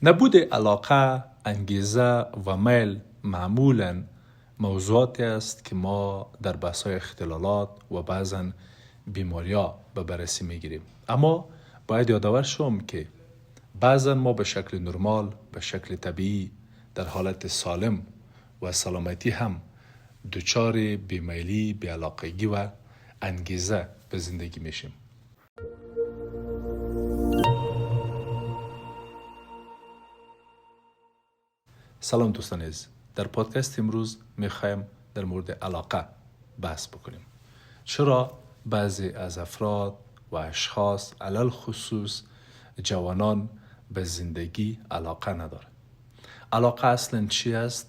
نبود علاقه، انگیزه و میل معمولاً موضوعاتی است که ما در بحث‌های اختلالات و بعضاً بیماری‌ها به بررسی می‌گیریم. اما باید یادآور شوم که بعضاً ما به شکل نرمال، به شکل طبیعی، در حالت سالم و سلامتی هم دچار بیمیلی، بی‌علاقگی و انگیزه به زندگی میشیم. سلام دوستان عزیز، در پادکست امروز میخوایم در مورد علاقه بحث بکنیم. چرا بعضی از افراد و اشخاص علل خصوص جوانان به زندگی علاقه نداره؟ علاقه اصلا چی است؟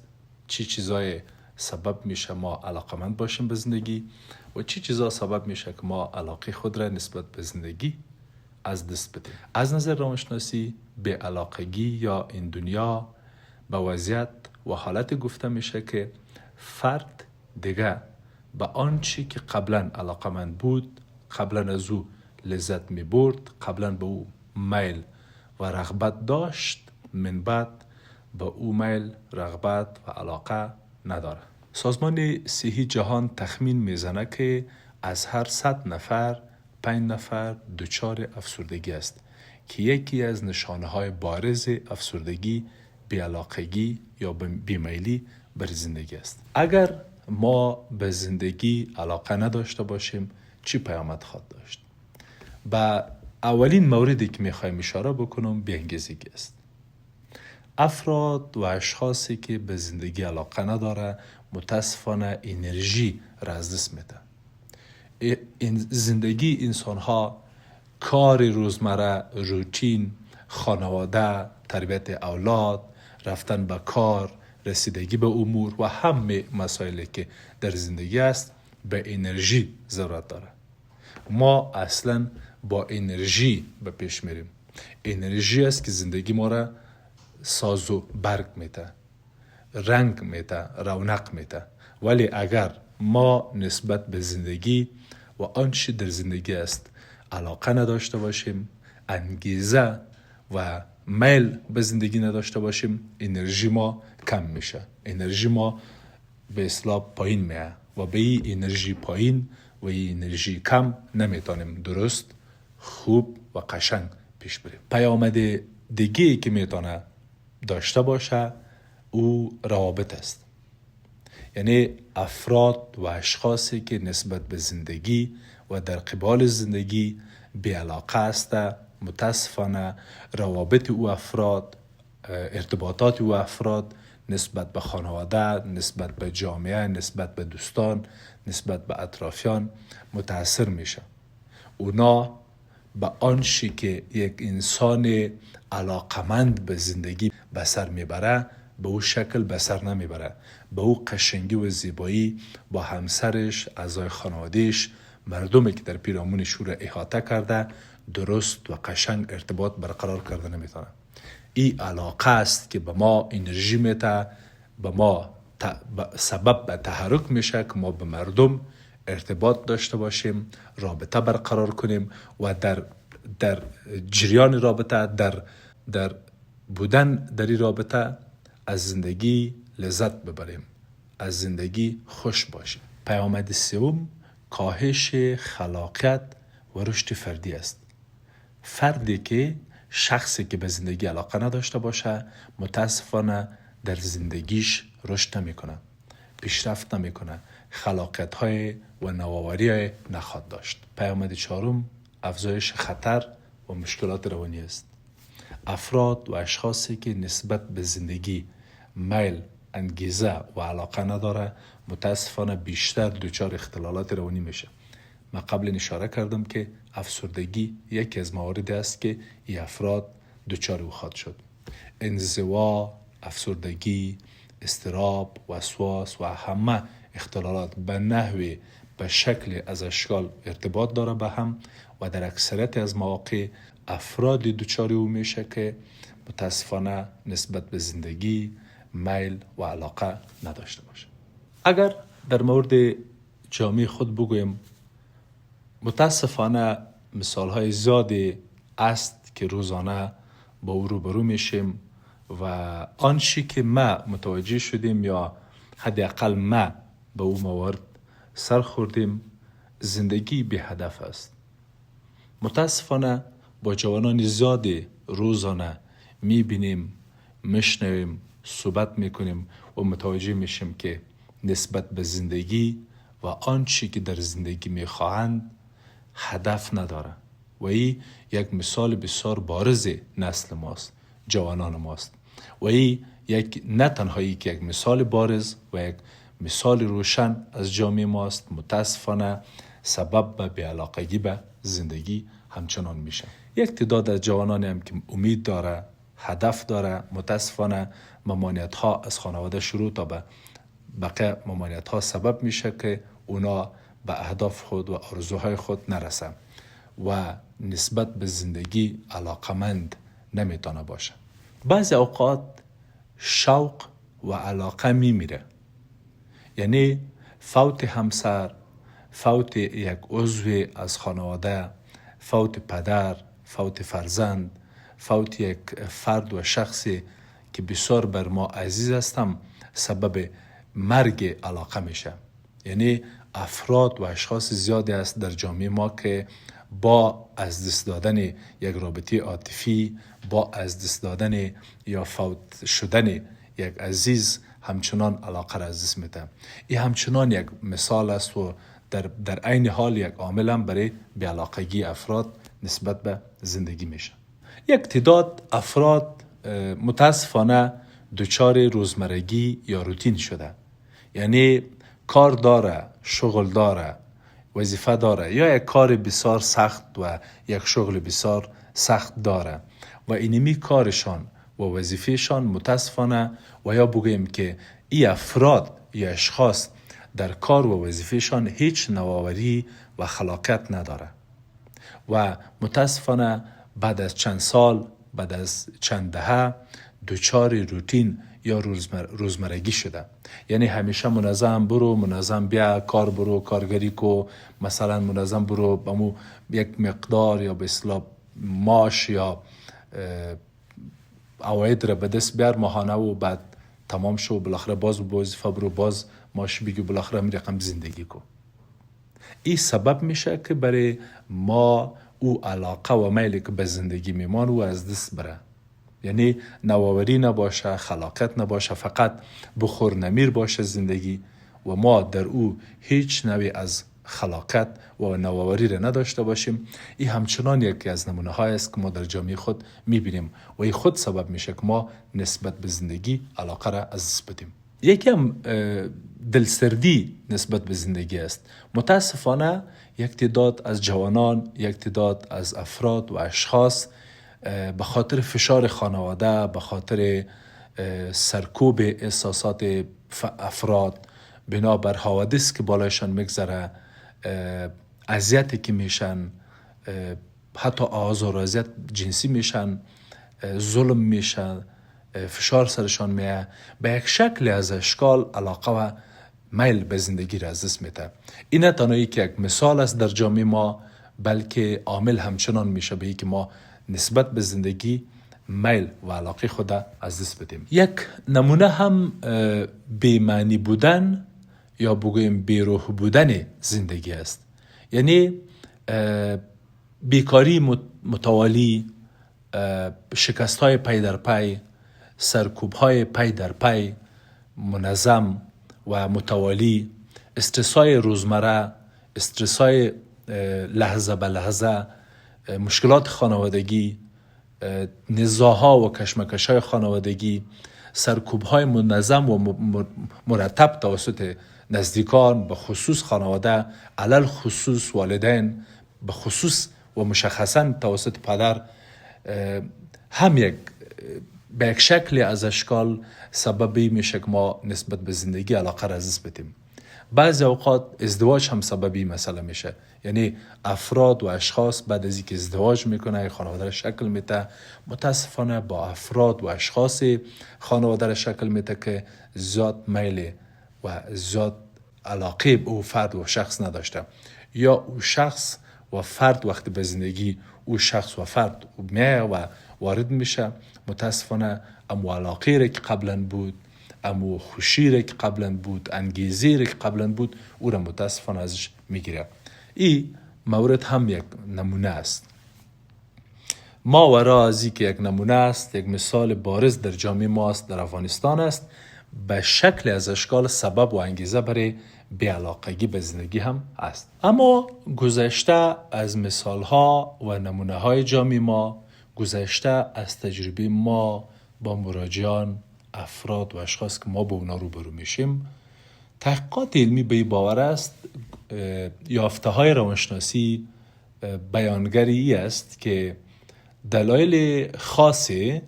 چی چیزای سبب میشه ما علاقمند باشیم به زندگی و چی چیزا سبب میشه که ما علاقه خود را نسبت به زندگی از دست بدیم؟ از نظر روانشناسی به علاقگی یا این دنیا به وضعیت و حالت گفته میشه که فرد دیگه به آنچه که قبلا علاقمند بود، قبلا از او لذت می برد، قبلا به او میل و رغبت داشت، من بعد به او میل، رغبت و علاقه نداره. سازمان صحی جهان تخمین میزنه که از هر 100 نفر 5 نفر دچار افسردگی است که یکی از نشانه های بارز افسردگی بی‌علاقگی یا بیمیلی بر زندگی است. اگر ما به زندگی علاقه نداشته باشیم چی پیامد خواهد داشت؟ با اولین موردی که میخوایم اشاره بکنم بی‌انگیزگی است. افراد و اشخاصی که به زندگی علاقه نداره متاسفانه انرژی را از دست میده. زندگی انسان ها، کار روزمره، روتین، خانواده، تربیت اولاد، رفتن به کار، رسیدگی به امور و همه مسائلی که در زندگی است به انرژی ضرورت داره. ما اصلا با انرژی به پیش میریم. انرژی است که زندگی ما را ساز و برگ میده، رنگ میده، رونق میده. ولی اگر ما نسبت به زندگی و آنچه در زندگی است علاقه نداشته باشیم، انگیزه و میل به زندگی نداشته باشیم، انرژی ما کم میشه، انرژی ما به اصطلاح پایین میه و به این انرژی پایین و این انرژی کم نمیتونیم درست، خوب و قشنگ پیش بریم. پیامد دیگه که میتونه داشته باشه او روابط است. یعنی افراد و اشخاصی که نسبت به زندگی و در قبال زندگی بی‌علاقه است، متاسفانه روابط او افراد، ارتباطات او افراد نسبت به خانواده، نسبت به جامعه، نسبت به دوستان، نسبت به اطرافیان متاثر میشه. اونا به آنچه که یک انسان علاقمند به زندگی به سر میبره به او شکل به سر نمیبره، به او قشنگی و زیبایی با همسرش، اعضای خانوادهش، مردمی که در پیرامونش او را احاطه کرده درست و قشنگ ارتباط برقرار کرده نمیتونه. این علاقه است که به ما انرژی میده، به ما سبب به تحرک میشه که ما به مردم ارتباط داشته باشیم، رابطه برقرار کنیم و در جریان رابطه، در بودن در این رابطه از زندگی لذت ببریم، از زندگی خوش باشیم. پیامد سوم کاهش خلاقیت و رشد فردی است. فردی که شخصی که به زندگی علاقه نداشته باشه متاسفانه در زندگیش رشد نمیکنه، پیشرفت نمیکنه، خلاقیت های و نوآوری نخواهد داشت. پیامد چهارم افزایش خطر و مشکلات روانی است. افراد و اشخاصی که نسبت به زندگی میل، انگیزه و علاقه نداره متاسفانه بیشتر دچار اختلالات روانی میشه. من قبل اشاره کردم که افسردگی یکی از مواردی است که این افراد دچار او خواهد شد. انزوا، افسردگی، اضطراب، وسواس و همه اختلالات به نحوی به شکل از اشکال ارتباط داره به هم و در اکثریت از مواقع افراد دچار او میشه که متاسفانه نسبت به زندگی میل و علاقه نداشته باشه. اگر در مورد جامعه خود بگویم، متاسفانه مثال های زیادی است که روزانه با او روبرو میشیم و آن چی که ما متوجه شدیم یا حداقل ما به او موارد سر خوردیم، زندگی بی هدف است. متاسفانه با جوانان زیادی روزانه میبینیم، میشنویم، صحبت میکنیم و متوجه میشیم که نسبت به زندگی و آنچه که در زندگی میخواهند هدف نداره و این یک مثال بسیار بارز نسل ماست، جوانان ماست و این نه تنهایی که یک مثال بارز و یک مثال روشن از جامعه ماست، متاسفانه سبب به بی‌علاقگی به زندگی همچنان میشه. یک تعداد از جوانانی هم که امید داره، هدف داره، متاسفانه ممانعت ها از خانواده شروع تا به بقیه ممانعت ها سبب میشه که اونا به اهداف خود و آرزوهای خود نرسن و نسبت به زندگی علاقمند نمیتونه باشه. بعضی اوقات شوق و علاقه میمیره، یعنی فوت همسر، فوت یک عضو از خانواده، فوت پدر، فوت فرزند، فوت یک فرد و شخصی که بسیار بر ما عزیز هستم سبب مرگ علاقه میشه. یعنی افراد و اشخاص زیادی است در جامعه ما که با از دست دادن یک رابطه عاطفی، با از دست دادن یا فوت شدن یک عزیز همچنان علاقه را از دست میده. این همچنان یک مثال است و در عین حال یک عامل هم برای بی‌علاقگی افراد نسبت به زندگی میشه. یک تعداد افراد متاسفانه دچار روزمرگی یا روتین شده، یعنی کار داره، شغل داره، وظیفه داره یا یک کار بسیار سخت و یک شغل بسیار سخت داره و اینمی کارشان و وظیفهشان متاسفانه و یا بگویم که این افراد یا اشخاص در کار و وظیفهشان هیچ نوآوری و خلاقیت نداره و متاسفانه بعد از چند سال، بعد از چند دهه دچار روتین یا روزمرگی شده. یعنی همیشه منظم برو، منظم بیا، کار برو، کارگری کو، مثلا منظم برو بمو یک مقدار یا به اصطلاح معاش یا عواید را به دست بیار ماهانه و بعد تمام شو، بالاخره باز وظیفه برو، باز معاش بگی، بالاخره می رقم زندگی کو. این سبب میشه که برای ما او علاقه و میلی که به زندگی میمان و از دست بره. یعنی نوآوری نباشه، خلاقیت نباشه، فقط بخور نمیر باشه زندگی و ما در او هیچ نوعی از خلاقیت و نوآوری را نداشته باشیم. این همچنان یکی از نمونه های است که ما در جامعه خود میبینیم و این خود سبب میشه که ما نسبت به زندگی علاقه را از دست بدیم. یکی هم دلسردی نسبت به زندگی است. متاسفانه یک تعداد از جوانان، یک تعداد از افراد و اشخاص به خاطر فشار خانواده، به خاطر سرکوب احساسات افراد، بنابر حوادث که بالایشان میگذره، اذیتی که میشن، حتی آزار و اذیت جنسی میشن، ظلم میشن، فشار سرشان میه، به یک شکل از اشکال علاقه و میل به زندگی را از دست میده. این نه تنهایی که یک مثال است در جامعه ما، بلکه عامل همچنان میشه به که ما نسبت به زندگی میل و علاقه خود از دست بدیم. یک نمونه هم بی‌معنی بودن یا بگویم بی‌روح بودن زندگی است. یعنی بیکاری متوالی، شکست های پی در پی، سرکوب های پی در پی، منظم و متوالی، استرس های روزمره، استرس های لحظه به لحظه، مشکلات خانوادگی، نزاع‌ها و کشمکش‌های خانوادگی، سرکوب‌های منظم و مرتب توسط نزدیکان، به خصوص خانواده، علل خصوص والدین، به خصوص و مشخصاً توسط پدر، هم به یک شکلی از اشکال سببی میشه که ما نسبت به زندگی علاقه را از دست بدیم. بعضی اوقات ازدواج هم سببی مسئله میشه. یعنی افراد و اشخاص بعد از اینکه ازدواج میکنه، خانواده را شکل میده، متاسفانه با افراد و اشخاص خانواده را شکل میده که زیاد میل و زیاد علاقه به او فرد و شخص نداشته، یا او شخص و فرد وقتی به زندگی او شخص و فرد میه و وارد میشه. متاسفانه امو علاقه را که قبلا بود، امو خوشی را که قبلا بود، انگیزی را که قبلا بود، او را متاسفانه ازش میگیره. این مورد هم یک نمونه است. ما ورا از که یک نمونه است، یک مثال بارز در جامعه ما است، در افغانستان است، به شکل از اشکال سبب و انگیزه برای بی‌علاقگی به زندگی هم است. اما گذشته از مثالها و نمونه های جامعه ما، گذشته از تجربه ما با مراجعان، افراد و اشخاص که ما با اونا روبرو میشیم، تحقیقات علمی به باور است، یافته های روانشناسی بیانگری است که دلایل خاصی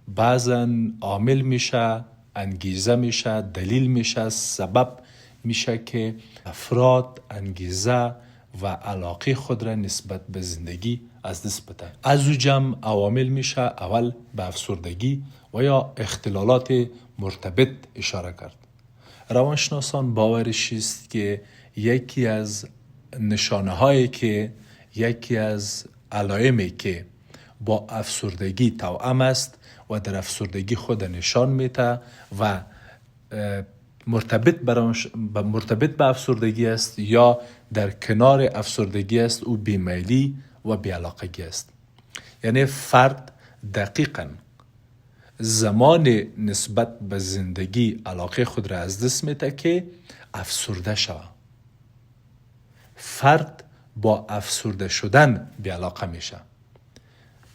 بعضا عامل میشه، انگیزه میشه، دلیل میشه، سبب میشه که افراد انگیزه و علاقه خود را نسبت به زندگی از دست بدن. از او جمع عوامل میشه اول به افسردگی و یا اختلالات مرتبط اشاره کرد. روانشناسان باورش است که یکی از نشانه هایی که یکی از علائمی که با افسردگی توأم است و در افسردگی خود نشان میده و مرتبط به افسردگی است یا در کنار افسردگی است، او بیمیلی و بی‌علاقگی است. یعنی فرد دقیقاً زمان نسبت به زندگی علاقه خود را از دست میده که افسرده شود. فرد با افسرده شدن بی‌علاقه میشه.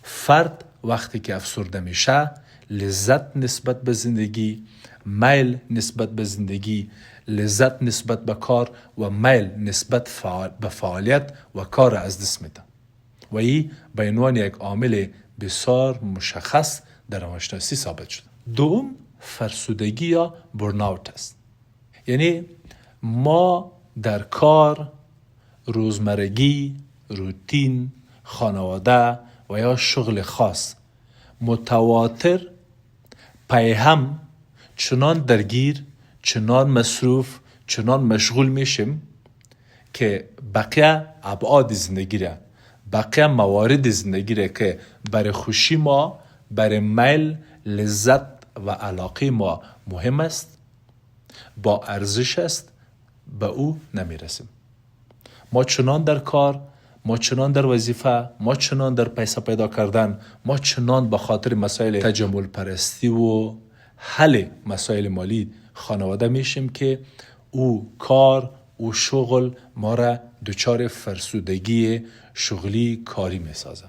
فرد وقتی که افسرده میشه لذت نسبت به زندگی، میل نسبت به زندگی، لذت نسبت به کار و میل نسبت به فعالیت و کار از دست میده و این به عنوان یک عامل بسیار مشخص در روانشناسی ثابت شده. دوم، فرسودگی یا برناوت است. یعنی ما در کار، روزمرگی، روتین، خانواده و یا شغل خاص متواتر پیهم چنان درگیر، چنان مصروف، چنان مشغول میشیم که بقیه ابعاد زندگی را، بقیه موارد زندگی را که برای خوشی ما، برای میل، لذت و علاقه ما مهم است، با ارزش است، به او نمیرسیم. ما چنان در کار، ما چنان در وظیفه، ما چنان در پیسه پیدا کردن، ما چنان به خاطر مسائل تجمل پرستی و حل مسائل مالی خانواده میشیم که او کار، او شغل ما را دچار فرسودگی شغلی کاری میسازه.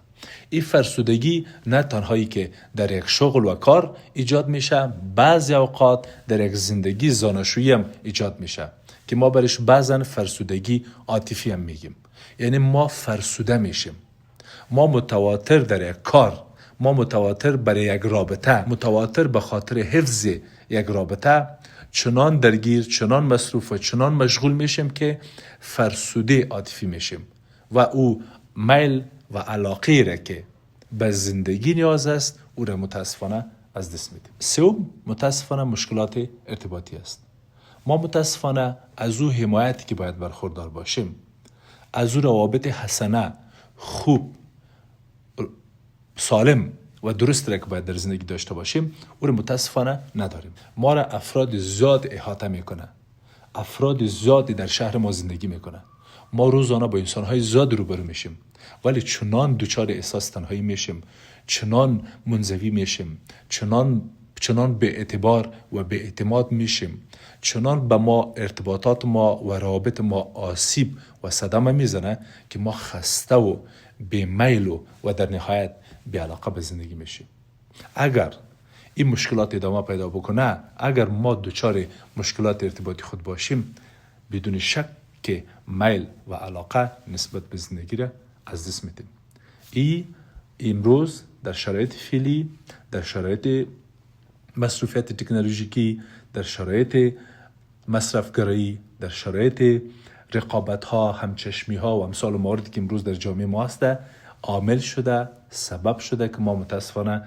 این فرسودگی نه تنهایی که در یک شغل و کار ایجاد میشه، بعضی اوقات در یک زندگی زانشویی هم ایجاد میشه که ما برش بعضا فرسودگی عاطفی هم میگیم. یعنی ما فرسوده میشیم، ما متواتر در یک کار، ما متواتر برای یک رابطه، متواتر به خاطر حفظ یک رابطه چنان درگیر، چنان مصروف و چنان مشغول میشیم که فرسوده عاطفی میشیم و او میل و علاقه را که به زندگی نیاز است او را متاسفانه از دست میدیم. سوم، متاسفانه مشکلات ارتباطی است. ما متاسفانه از او حمایتی که باید برخوردار باشیم، از او روابط حسنه، خوب، سالم و درست را که باید در زندگی داشته باشیم او را متاسفانه نداریم. ما را افراد زیاد احاطه میکنه، افراد زیادی در شهر ما زندگی میکنه، ما روزانه با انسانهای زیاد روبرو میشیم ولی چنان دچار احساس تنهایی میشیم، چنان منزوی میشیم، چنان به اعتبار و به اعتماد میشیم، چنان به ما ارتباطات ما و روابط ما آسیب و صدمه میزنه که ما خسته و بیمیل و در نهایت بی‌علاقه به زندگی میشیم. اگر این مشکلات ادامه پیدا بکنه، اگر ما دچار مشکلات ارتباطی خود باشیم، بدون شک که میل و علاقه نسبت به زندگی را از دست میدیم. این امروز در شرایط فعلی، در شرایط مصروفیت تکنولوژیکی، در شرایط مصرفگرایی، در شرایط رقابت ها، همچشمی ها و امثال مواردی که امروز در جامعه ما هست عامل شده، سبب شده که ما متاسفانه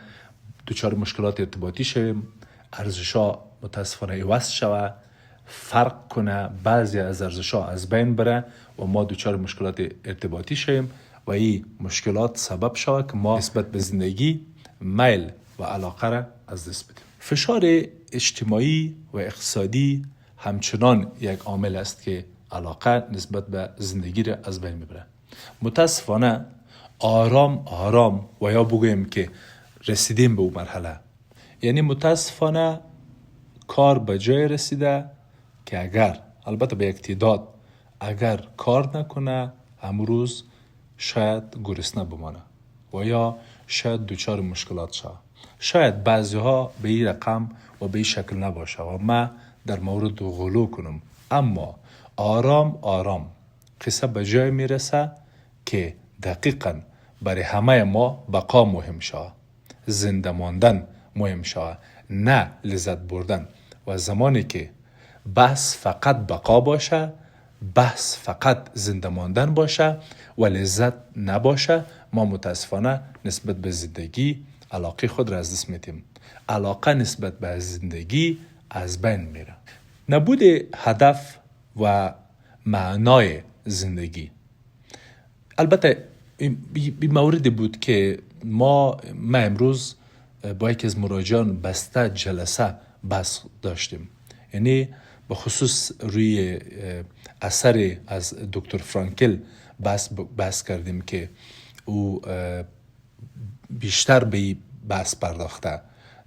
دچار مشکلات ارتباطی شویم، ارزش ها متاسفانه عوض شوه، فرق کنه، بعضی از ارزش ها از بین بره و ما دچار مشکلات ارتباطی شویم و این مشکلات سبب شوه که ما نسبت به زندگی میل و علاقه را از دست بدیم. فشار اجتماعی و اقتصادی همچنان یک عامل است که علاقه نسبت به زندگی را از بین میبره. متاسفانه آرام و یا بگویم که رسیدیم به اون مرحله. یعنی متاسفانه کار به جای رسیده که اگر البته به یک تعداد اگر کار نکنه امروز شاید گرسنه بمانه و یا شاید دچار مشکلات شود. شاید بعضی ها به این رقم و به این شکل نباشه و ما در مورد غلو کنم، اما آرام قصه به جای میرسه که دقیقاً برای همه ما بقا مهم شود، زنده ماندن مهم شود، نه لذت بردن. و زمانی که بحث فقط بقا باشه، بحث فقط زنده ماندن باشه و لذت نباشه، ما متاسفانه نسبت به زندگی علاقه خود را از دست میدیم. علاقه نسبت به زندگی از بین میره. نبود هدف و معنای زندگی. البته این موردی بود که ما امروز با یکی از مراجعان بسته جلسه بحث داشتیم. یعنی به خصوص روی اثر از دکتر فرانکل بحث کردیم که او بیشتر به بحث پرداخته.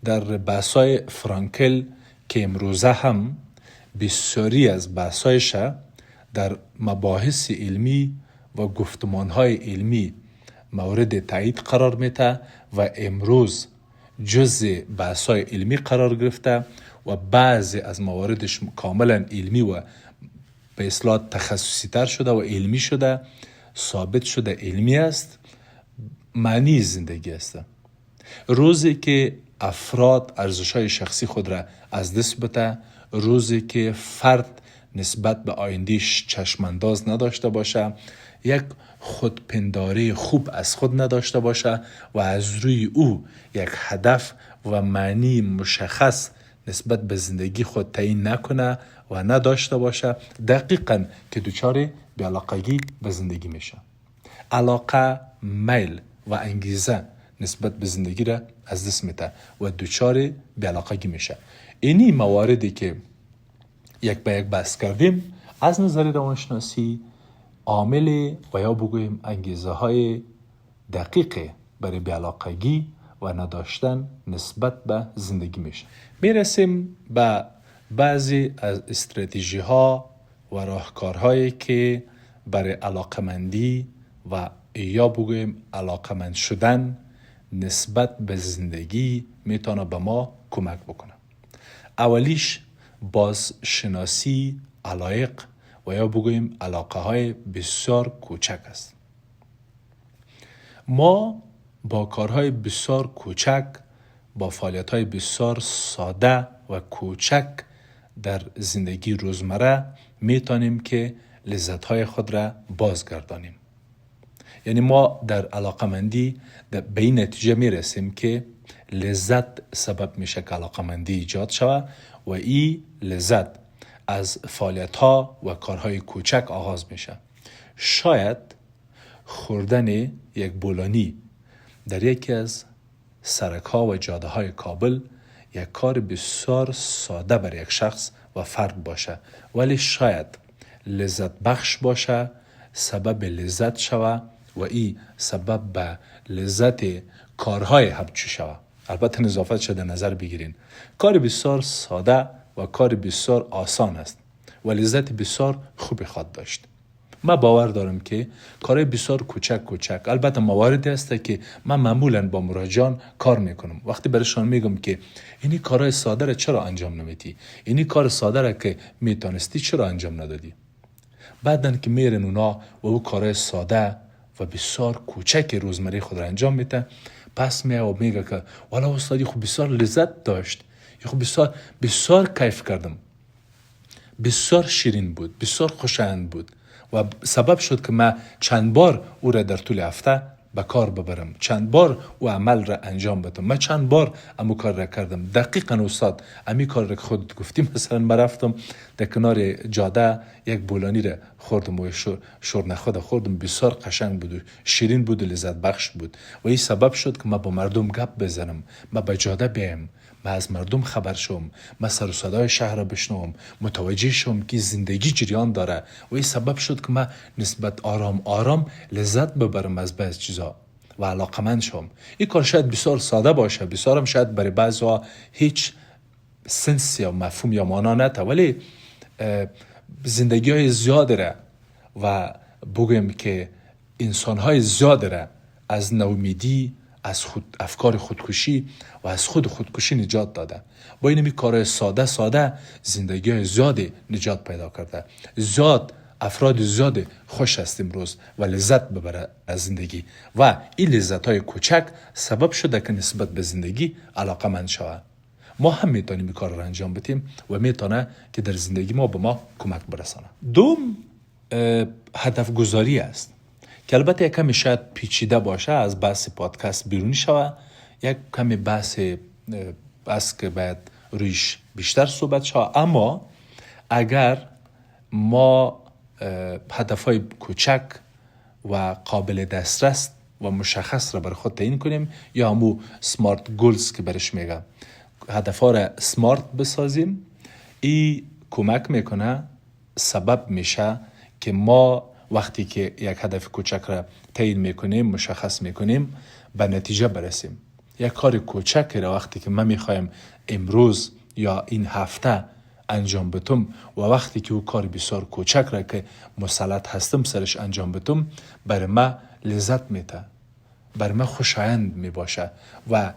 در بحث‌های فرانکل که امروزه هم بسیاری از بحث‌هایش در مباحث علمی و گفتمان‌های علمی مورد تایید قرار میده و امروز جزء بحث‌های علمی قرار گرفته و بعضی از مواردش کاملا علمی و به اصطلاح تخصصی تر شده و علمی شده، ثابت شده علمی است، معنی زندگی است. روزی که افراد ارزش‌های شخصی خود را از دست بده، روزی که فرد نسبت به آیندهش چشمانداز نداشته باشه، یک خودپنداری خوب از خود نداشته باشه و از روی او یک هدف و معنی مشخص نسبت به زندگی خود تعیین نکنه و نداشته باشه، دقیقاً که دچار بی‌علاقگی به زندگی میشه. علاقه، میل و انگیزه نسبت به زندگی را از دست میده و دچار بی‌علاقگی میشه. اینی مواردی که یک به یک بحث کردیم از نظر روانشناسی عامل و یا بگوییم انگیزه های دقیق برای بی‌علاقگی و نداشتن نسبت به زندگی میشه. میرسیم به بعضی از استراتژی ها و راهکارهایی که برای علاقمندی و یا بگوییم علاقمند شدن نسبت به زندگی میتونه به ما کمک بکنه. اولیش بازشناسی علایق و یا بگوییم علاقه های بسیار کوچک است. ما با کارهای بسیار کوچک، با فعالیت های بسیار ساده و کوچک در زندگی روزمره میتونیم که لذت های خود را بازگردانیم. یعنی ما در علاقمندی به این نتیجه میرسیم که لذت سبب میشه که علاقمندی ایجاد شود و این لذت از فعالیت ها و کارهای کوچک آغاز میشه. شاید خوردن یک بولانی در یکی از سرک ها و جاده های کابل یک کار بسیار ساده برای یک شخص و فرد باشه، ولی شاید لذت بخش باشه، سبب لذت شوه و این سبب به لذت کارهای همچو شوه. البته نظافت شده نظر بگیرین، کار بسیار ساده و کار بسیار آسان است و لذت بسیار خوبی خواهد داشت. من باور دارم که کارهای بسیار کوچک البته مواردی هست که من معمولا با مراجعان کار میکنم. وقتی برشان میگم که اینی کارهای ساده را چرا انجام نمیدی، اینی کار ساده را که میتونستی چرا انجام ندادی، بعدن که میرن اونا و او کارهای ساده و بسیار کوچک روزمره خود را انجام میده، پس میگه که والا استادی خب بسیار لذت داشت، خب بسیار کیف کردم، بسیار شیرین بود، بسیار خوشایند بود و سبب شد که من چند بار او را در طول هفته به کار ببرم، چند بار او عمل را انجام بدم. من چند بار امو کار را کردم. دقیقاً استاد امی کار را خود گفتیم. مثلا من رفتم در کنار جاده یک بولانی را خوردم و شورنخود خوردم، بسیار قشنگ بود و شیرین بود و لذت بخش بود و این سبب شد که من با مردم گپ بزنم، من به جاده بیام، من از مردم خبر شوم، من سر و صدای شهر را بشنوم، متوجه شوم که زندگی جریان داره و این سبب شد که من نسبت آرام لذت ببرم از بعض چیزا و علاقمند شوم. این کار شاید بسیار ساده باشه، بسیار هم شاید برای بعضا هیچ سنس یا مفهوم یا معنا نده، ولی زندگی های زیاد را و بگویم که انسان های زیاد را از ناامیدی، از افکار خودکشی و از خودکشی نجات داده. با این کارهای ساده زندگی های زیاد نجات پیدا کرده. افراد زیاد خوش است امروز و لذت ببره از زندگی و این لذت های کوچک سبب شده که نسبت به زندگی علاقمند شود. ما هم میتونیم این کار را انجام بدیم و میتونه که در زندگی ما به ما کمک برسانه. دوم هدف گذاری است که البته یک کمی شاید پیچیده باشه، از بحث پادکست بیرون شوه. یک کمی بحث است که باید رویش بیشتر صحبت شوه. اما اگر ما هدفهای کوچک و قابل دسترس و مشخص را بر خود تعیین کنیم، یا همو سمارت گولز که برش میگم، هدفها را سمارت بسازیم، این کمک میکنه، سبب میشه که ما وقتی که یک هدف کوچک را تعیین میکنیم، مشخص میکنیم، به نتیجه برسیم. یک کار کوچک را وقتی که من میخوایم امروز یا این هفته انجام بدم و وقتی که او کار بسیار کوچک را که مسلط هستم سرش انجام بدم، برای من لذت میده، برای من خوشایند میباشه و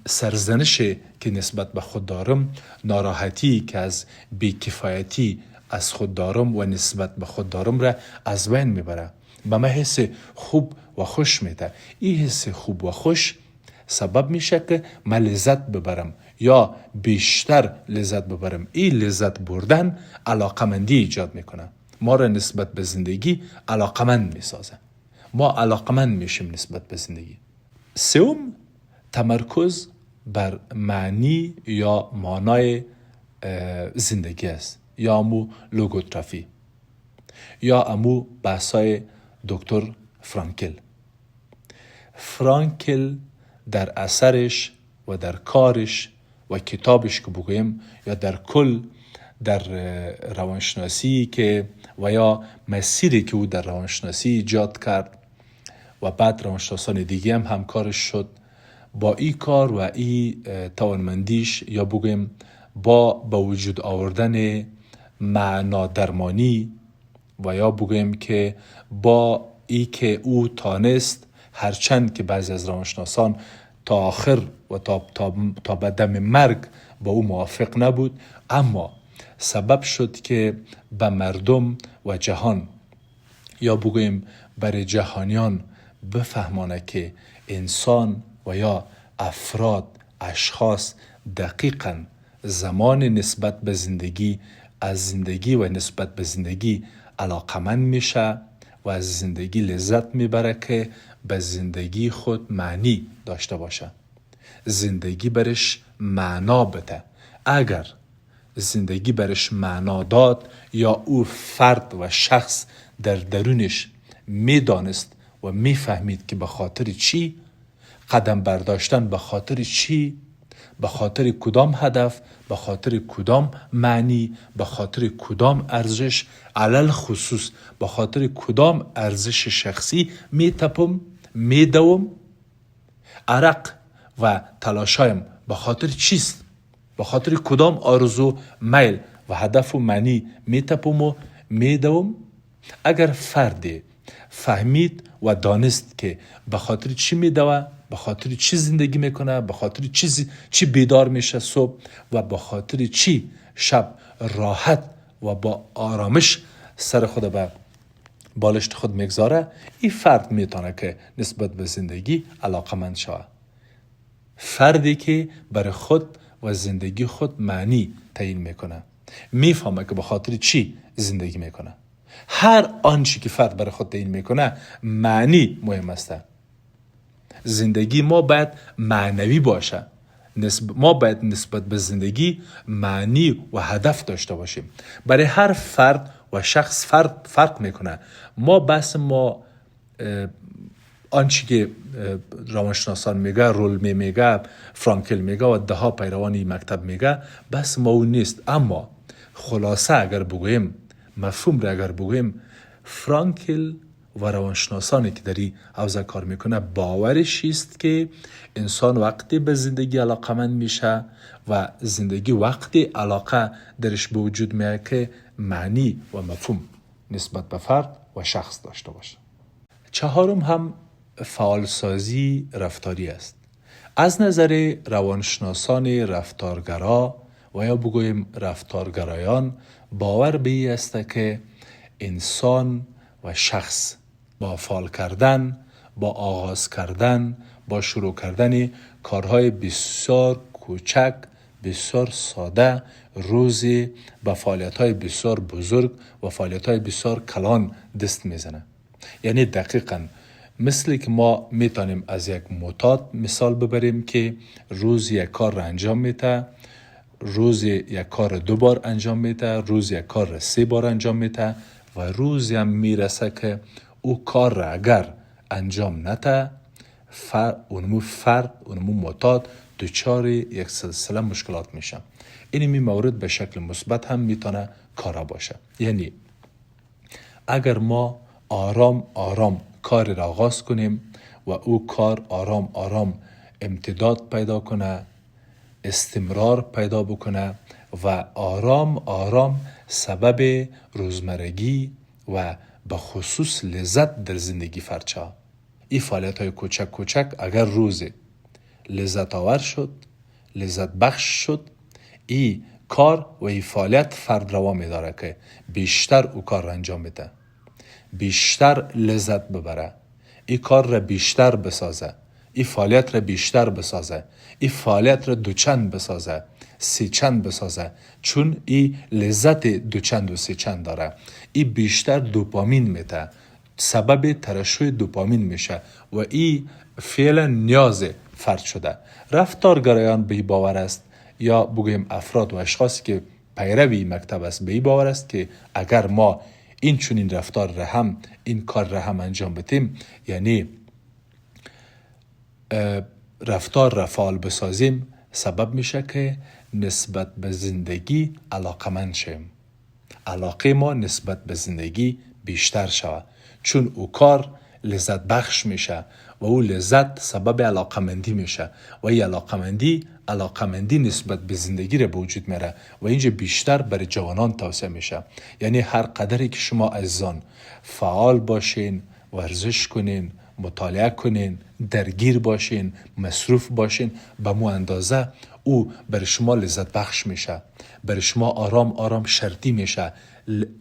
سرزنشی که نسبت به خود دارم، ناراحتی که از بی‌کفایتی از خود دارم و نسبت به خود دارم را از بین میبره. به من حس خوب و خوش میده. این حس خوب و خوش سبب میشه که من لذت ببرم یا بیشتر لذت ببرم. این لذت بردن علاقمندی ایجاد میکنه، ما را نسبت به زندگی علاقمند میسازه، ما علاقمند میشیم نسبت به زندگی. سوم، تمرکز بر معنی یا معنای زندگی است، یا امو لوگوترافی، یا امو بحثای دکتر فرانکل در اثرش و در کارش و کتابش که بگویم، یا در کل در روانشناسی که و یا مسیری که او در روانشناسی ایجاد کرد و بعد روانشناسان دیگه هم همکارش شد، با این کار و این توانمندیش، یا بگویم با وجود آوردن معنا درمانی، و یا بگویم که با ای که او تانست، هرچند که بعضی از روانشناسان تا آخر و تا به دم مرگ با او موافق نبود، اما سبب شد که به مردم و جهان، یا بگویم برای جهانیان، بفهمانه که انسان و یا افراد، اشخاص دقیقاً زمان نسبت به زندگی، از زندگی و نسبت به زندگی علاقمند میشه و از زندگی لذت میبره که به زندگی خود معنی داشته باشه، زندگی برش معنا بده. اگر زندگی برش معنا داد، یا او فرد و شخص در درونش میدانست و میفهمید که به خاطر چی قدم برداشتن، به خاطر چی، به خاطر کدام هدف، به خاطر کدام معنی، به خاطر کدام ارزش، علل خصوص به خاطر کدام ارزش شخصی میتپم، میدوم، عرق و تلاشایم به خاطر چیست، به خاطر کدام آرزو، میل و هدف و معنی میتپم و میدوم. اگر فردی فهمید و دانست که به خاطر چی میدوه، به خاطر چی زندگی میکنه، به خاطر چی بیدار میشه صبح و به خاطر چی شب راحت و با آرامش سر خود به بالشت خود میگذاره، این فرد میتونه که نسبت به زندگی علاقمند شوه. فردی که برای خود و زندگی خود معنی تعیین میکنه، میفهمه که به خاطر چی زندگی میکنه. هر آنچه که فرد برای خود تعیین میکنه معنی مهم است. زندگی ما باید معنوی باشه. ما باید نسبت به زندگی معنی و هدف داشته باشیم. برای هر فرد و شخص فرق میکنه. ما آنچه که روانشناسان میگه، رولمی میگه، فرانکل میگه و ده ها پیروانی مکتب میگه، بس ما اون نیست. اما خلاصه اگر بگوییم، مفهوم را اگر بگوییم، فرانکل و روانشناسانی که در این حوزه کار میکنه باورش است که انسان وقتی به زندگی علاقمند میشه و زندگی وقتی علاقه درش به وجود میاد که معنی و مفهوم نسبت به فرد و شخص داشته باشه. چهارم هم فعالسازی رفتاری است. از نظر روانشناسان رفتارگرا و یا بگوییم رفتارگرایان باور به این است که انسان و شخص با فعال کردن، با آغاز کردن، با شروع کردن کارهای بسیار کوچک، بسیار ساده، روزی با فعالیت‌های بسیار بزرگ و فعالیت‌های بسیار کلان دست میزنه. یعنی دقیقاً مثل که ما میتونیم از یک معتاد مثال ببریم که روز یک کار را انجام میده، روز یک کار 2 بار انجام میده، روز یک کار را 3 بار انجام میده و روزی هم میرسه که او کار را اگر انجام نده، اونمو معتاد دچار یک سلسله مشکلات میشه. این مورد به شکل مثبت هم میتونه کارا باشه. یعنی اگر ما آرام کار را آغاز کنیم و او کار آرام امتداد پیدا کنه، استمرار پیدا بکنه و آرام سبب روزمرگی و به خصوص لذت در زندگی فرچه. این فعالیت های کوچک اگر روز لذت آور شد، لذت بخش شد، این کار و این فعالیت فرد روا می داره که بیشتر او کار را انجام میده، بیشتر لذت ببره، این کار را بیشتر بسازه، این فعالیت را بیشتر بسازه، این فعالیت را 2 چند بسازه، 3 چند بسازه، چون این لذت 2 چند و 3 چند داره. این بیشتر دوپامین میده، سبب ترشح دوپامین میشه و این فعلا نیاز فرد شده. رفتارگرایان به این باور است، یا بگویم افراد و اشخاصی که پیروی مکتب است به این باور است که اگر ما این رفتار را هم، این کار را هم انجام بدیم، یعنی رفتار را فعال بسازیم، سبب میشه که نسبت به زندگی علاقمند شیم. علاقه ما نسبت به زندگی بیشتر شود، چون او کار لذت بخش میشه و او لذت سبب علاقمندی میشه و این علاقمندی نسبت به زندگی را به وجود میاره و اینجا بیشتر برای جوانان توصیه میشه. یعنی هر قدری که شما عزیزان فعال باشین، ورزش کنین، مطالعه کنین، درگیر باشین، مصروف باشین، به مو اندازه او برای شما لذت بخش میشه، برای شما آرام شرطی میشه،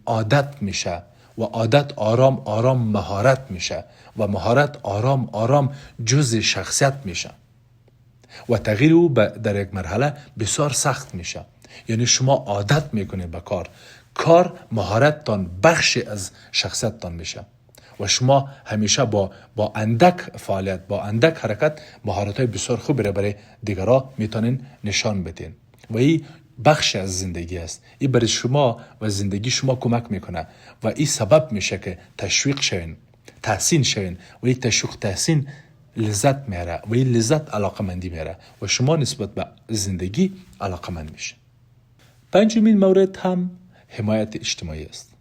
عادت میشه و عادت آرام مهارت میشه و مهارت آرام جزء شخصیت میشه و تغییر او در یک مرحله بسیار سخت میشه. یعنی شما عادت میکنید به کار مهارتتان بخشی از شخصیتتان میشه و شما همیشه با اندک فعالیت، با اندک حرکت مهارت‌های بسیار خوبی را برای دیگران میتونین نشان بدین و این بخش از زندگی است. این برای شما و زندگی شما کمک میکنه و این سبب میشه که تشویق شوین، تحسین شوین و این تشویق تحسین لذت میاره و این لذت علاقمندی میاره و شما نسبت به زندگی علاقمند میشه. پنجمین مورد هم حمایت اجتماعی است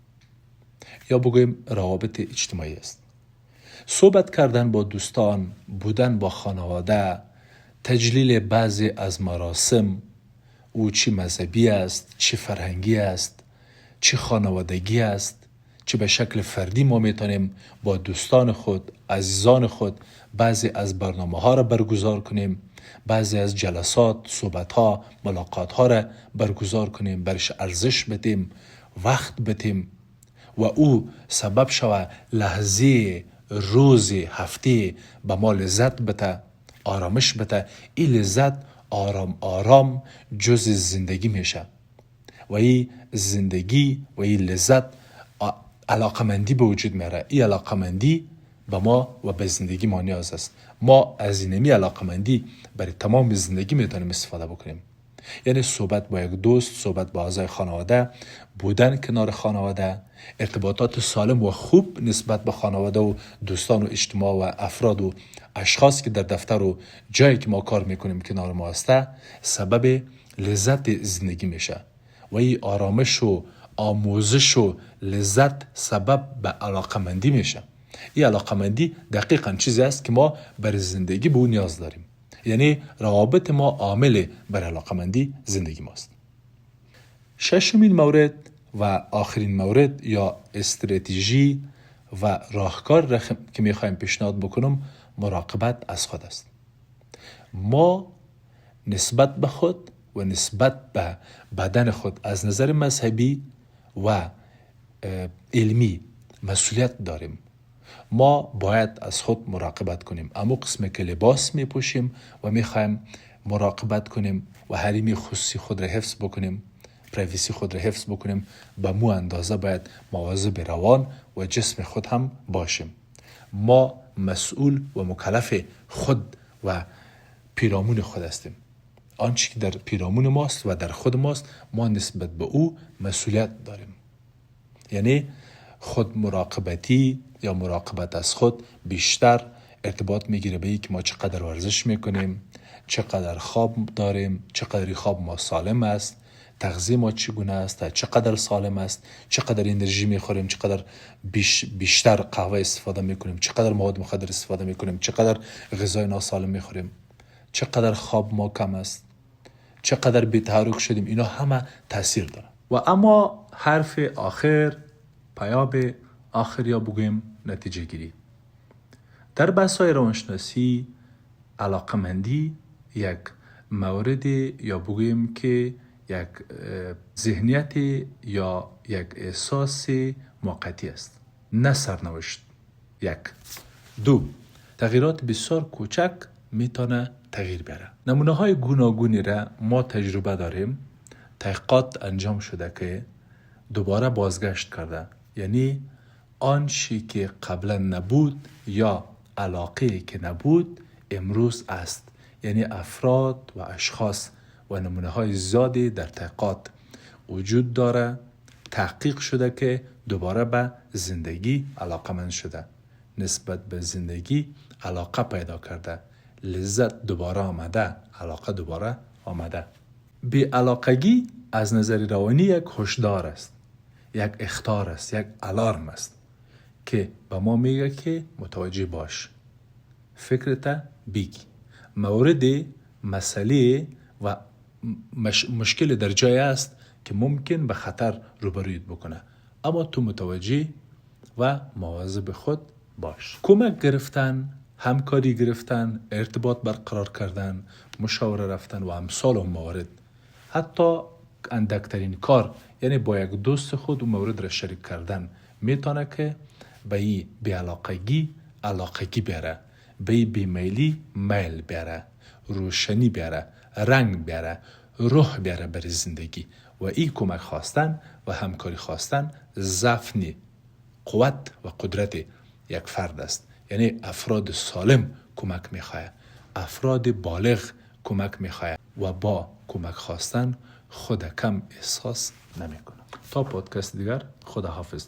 یا بگویم روابط اجتماعی است. صحبت کردن با دوستان، بودن با خانواده، تجلیل بعضی از مراسم، او چی مذهبی است، چی فرهنگی است، چی خانوادگی است، چی به شکل فردی ما میتونیم با دوستان خود، عزیزان خود بعضی از برنامه ها را برگزار کنیم، بعضی از جلسات، صحبت ها، ملاقات ها را برگزار کنیم، برش ارزش بدیم، وقت بدیم و او سبب شود لحظه، روز، هفته به ما لذت بده، آرامش بده. این لذت آرام جز زندگی میشه و این زندگی و این لذت علاقمندی به وجود میاره. این علاقمندی به ما و به زندگی ما نیاز است. ما از اینمی علاقمندی برای تمام زندگی میتونیم استفاده بکنیم. یعنی صحبت با یک دوست، صحبت با اعضای خانواده، بودن کنار خانواده، ارتباطات سالم و خوب نسبت به خانواده و دوستان و اجتماع و افراد و اشخاص که در دفتر و جایی که ما کار میکنیم کنار ما هسته، سبب لذت زندگی میشه و این آرامش و آموزش و لذت سبب به علاقمندی میشه. این علاقمندی دقیقاً چیزی است که ما برای زندگی به اون نیاز داریم. یعنی روابط ما عامل بر علاقمندی زندگی ماست. ششمین مورد و آخرین مورد یا استراتژی و راهکار که میخوایم پیشنهاد بکنم مراقبت از خود است. ما نسبت به خود و نسبت به بدن خود از نظر مذهبی و علمی مسئولیت داریم. ما باید از خود مراقبت کنیم. اما قسم که لباس میپوشیم و میخوایم مراقبت کنیم و حریم خصوصی خود را حفظ بکنیم، پرایوسی خود را حفظ بکنیم، به مو اندازه باید مواظب روان و جسم خود هم باشیم. ما مسئول و مکلف خود و پیرامون خود هستیم. آنچه که در پیرامون ماست و در خود ماست، ما نسبت به او مسئولیت داریم. یعنی خود مراقبتی یا مراقبت از خود بیشتر ارتباط میگیره به اینکه ما چقدر ورزش میکنیم، چقدر خواب داریم، چقدر خواب ما سالم است، تغذیه ما چگونه است، چقدر سالم است، چقدر انرژی میخوریم، چقدر بیشتر قهوه استفاده میکنیم، چقدر مواد مخدر استفاده میکنیم، چقدر غذای ناسالم میخوریم، چقدر خواب ما کم است، چقدر بی‌تحرک شدیم. اینا همه تاثیر داره. و اما حرف آخر، پیام آخر یا بگویم نتیجه گیری. در بحث‌های روانشناسی علاقمندی یک مورد یا بگویم که یک ذهنیت یا یک احساس موقتی است، نه سرنوشت. یک. دو، تغییرات بسیار کوچک میتونه تغییر بیاره. نمونه های گوناگونی را ما تجربه داریم. تحقیقات انجام شده که دوباره بازگشت کرده. یعنی آن چیزی که قبلا نبود یا علاقه که نبود امروز است. یعنی افراد و اشخاص و نمونه های زیادی در تحقیقات وجود داره. تحقیق شده که دوباره به زندگی علاقمند شده، نسبت به زندگی علاقه پیدا کرده، لذت دوباره آمده، علاقه دوباره آمده. بی علاقگی از نظر روانی یک هشدار است، یک اخطار است، یک الارم است که به ما میگه که متوجه باش، فکرت بگی. مورد مسئله و مشکل در جای است که ممکن به خطر روبرویت بکنه، اما تو متوجه و مواظب خود باش. کمک گرفتن، همکاری گرفتن، ارتباط برقرار کردن، مشاوره رفتن و امثال اون موارد. حتی اندکترین کار، یعنی با یک دوست خود اون مورد را شریک کردن، میتونه که به این بی‌علاقگی علاقگی بیاره، به این بیمیلی میل بیاره، روشنی بیاره، رنگ بیاره، روح بیاره برای زندگی. و این کمک خواستن و همکاری خواستن ضعف نی، قوت و قدرت یک فرد است. یعنی افراد سالم کمک میخواه، افراد بالغ کمک میخواه و با کمک خواستن خود کم احساس نمیکنه. تا پادکست دیگر، خدا حافظ.